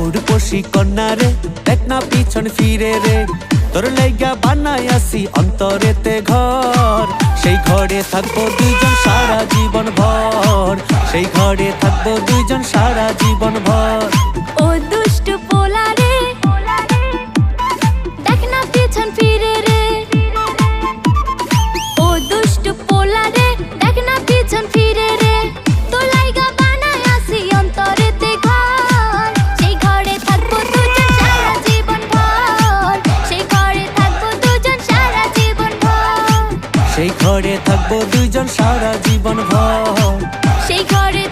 উর্বশী কন্যা রে, দেখ না পিছন ফিরে রে। তোর লাইগা বানাই আসি অন্তরেতে ঘর, সেই ঘরে থাকবো দুইজন সারা জীবন ভর, সেই ঘরে থাকবো দুইজন সারা জীবন ভর। ও দুষ্টু পোলা রে, দেখ না পিছন ফিরে রে। ও দুষ্টু পোলা রে, দেখ না পিছন ফিরে রে। তোর লাইগা বানাই আসি অন্তরেতে ঘর, সেই ঘরে থাকবো দুজন সারা জীবন ভর, সেই ঘরে থাকবো দুজন সারা জীবন ভর, সেই ঘরে থাকবো দুইজন সারা জীবন ভর, সেই ঘরে